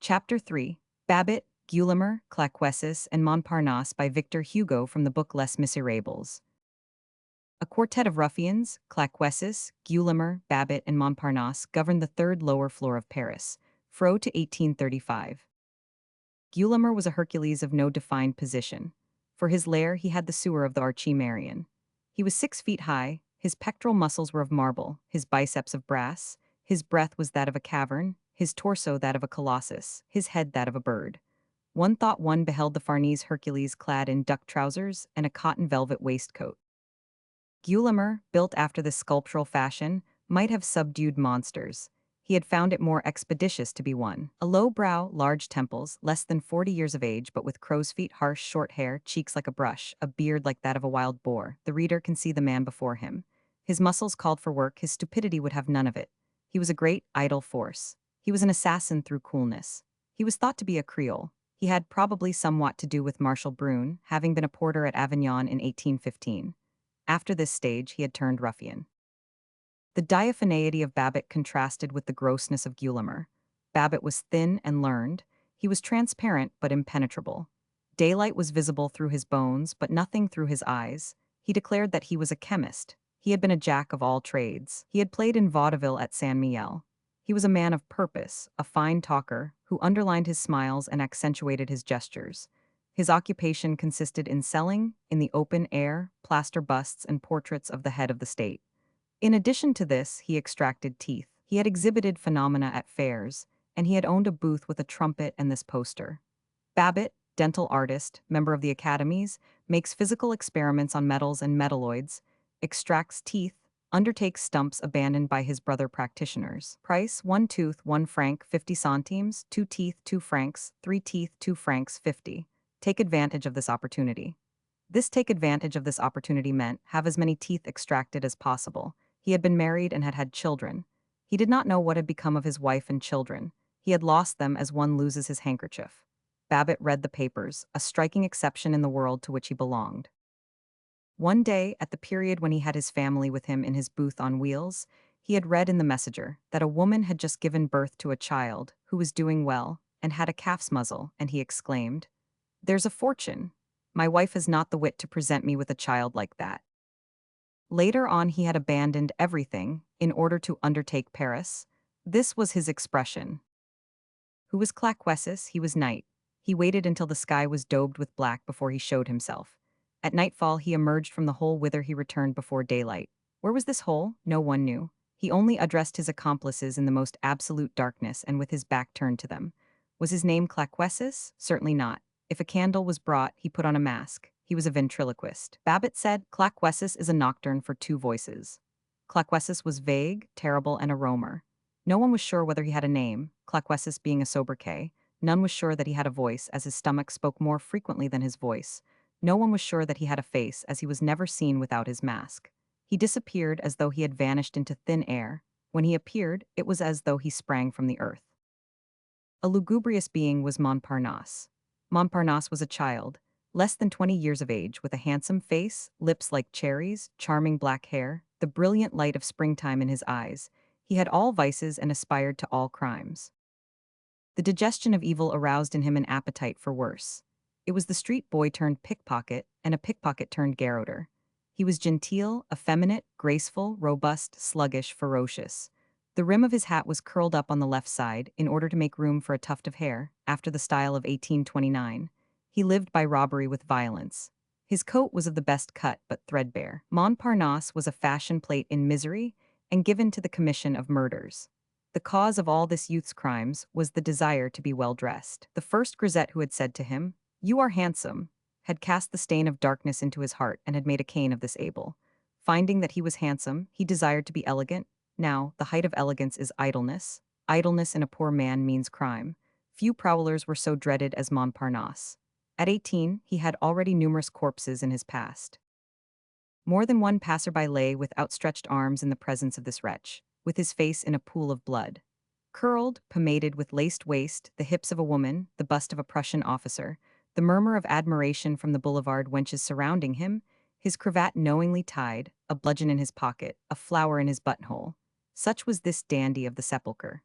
Chapter 3. Babette, Guelemer, Claquesous, and Montparnasse by Victor Hugo from the book Les Miserables. A quartet of ruffians, Claquesous, Guelemer, Babette, and Montparnasse, governed the third lower floor of Paris, fro to 1835. Guelemer was a Hercules of no defined position. For his lair he had the sewer of the Archimerion. He was 6 feet high, his pectoral muscles were of marble, his biceps of brass, his breath was that of a cavern, his torso that of a colossus, his head that of a bird. One thought one beheld the Farnese Hercules clad in duck trousers and a cotton velvet waistcoat. Guelemer, built after this sculptural fashion, might have subdued monsters. He had found it more expeditious to be one. A low brow, large temples, less than 40 years of age, but with crow's feet, harsh, short hair, cheeks like a brush, a beard like that of a wild boar. The reader can see the man before him. His muscles called for work, his stupidity would have none of it. He was a great, idle force. He was an assassin through coolness. He was thought to be a Creole. He had probably somewhat to do with Marshal Brune, having been a porter at Avignon in 1815. After this stage, he had turned ruffian. The diaphaneity of Babette contrasted with the grossness of Guelemer. Babette was thin and learned. He was transparent but impenetrable. Daylight was visible through his bones, but nothing through his eyes. He declared that he was a chemist. He had been a jack of all trades. He had played in vaudeville at San Miel. He was a man of purpose, a fine talker, who underlined his smiles and accentuated his gestures. His occupation consisted in selling, in the open air, plaster busts and portraits of the head of the state. In addition to this, he extracted teeth. He had exhibited phenomena at fairs, and he had owned a booth with a trumpet and this poster. Babette, dental artist, member of the academies, makes physical experiments on metals and metalloids, extracts teeth, undertakes stumps abandoned by his brother practitioners. Price: 1 tooth, 1 franc, 50 centimes, 2 teeth, 2 francs, 3 teeth, 2 francs, 50. Take advantage of this opportunity. Take advantage of this opportunity meant have as many teeth extracted as possible. He had been married and had had children. He did not know what had become of his wife and children. He had lost them as one loses his handkerchief. Babette read the papers, a striking exception in the world to which he belonged. One day, at the period when he had his family with him in his booth on wheels, he had read in the Messenger that a woman had just given birth to a child who was doing well and had a calf's muzzle, and he exclaimed, "There's a fortune. My wife has not the wit to present me with a child like that." Later on he had abandoned everything in order to undertake Paris. This was his expression. Who was Claquesous? He was night. He waited until the sky was daubed with black before he showed himself. At nightfall he emerged from the hole whither he returned before daylight. Where was this hole? No one knew. He only addressed his accomplices in the most absolute darkness and with his back turned to them. Was his name Claquesous? Certainly not. If a candle was brought, he put on a mask. He was a ventriloquist. Babette said, "Claquesous is a nocturne for 2 voices." Claquesous was vague, terrible, and a roamer. No one was sure whether he had a name, Claquesous being a sobriquet. None was sure that he had a voice, as his stomach spoke more frequently than his voice. No one was sure that he had a face, as he was never seen without his mask. He disappeared as though he had vanished into thin air. When he appeared, it was as though he sprang from the earth. A lugubrious being was Montparnasse. Montparnasse was a child, less than 20 years of age, with a handsome face, lips like cherries, charming black hair, the brilliant light of springtime in his eyes. He had all vices and aspired to all crimes. The digestion of evil aroused in him an appetite for worse. It was the street boy turned pickpocket, and a pickpocket turned garroter. He was genteel, effeminate, graceful, robust, sluggish, ferocious. The rim of his hat was curled up on the left side in order to make room for a tuft of hair, after the style of 1829. He lived by robbery with violence. His coat was of the best cut, but threadbare. Montparnasse was a fashion plate in misery and given to the commission of murders. The cause of all this youth's crimes was the desire to be well dressed. The first grisette who had said to him, "You are handsome," had cast the stain of darkness into his heart and had made a Cain of this Abel. Finding that he was handsome, he desired to be elegant. Now, the height of elegance is idleness. Idleness in a poor man means crime. Few prowlers were so dreaded as Montparnasse. At 18, he had already numerous corpses in his past. More than one passerby lay with outstretched arms in the presence of this wretch, with his face in a pool of blood. Curled, pomaded, with laced waist, the hips of a woman, the bust of a Prussian officer, the murmur of admiration from the boulevard wenches surrounding him, his cravat knowingly tied, a bludgeon in his pocket, a flower in his buttonhole. Such was this dandy of the sepulchre.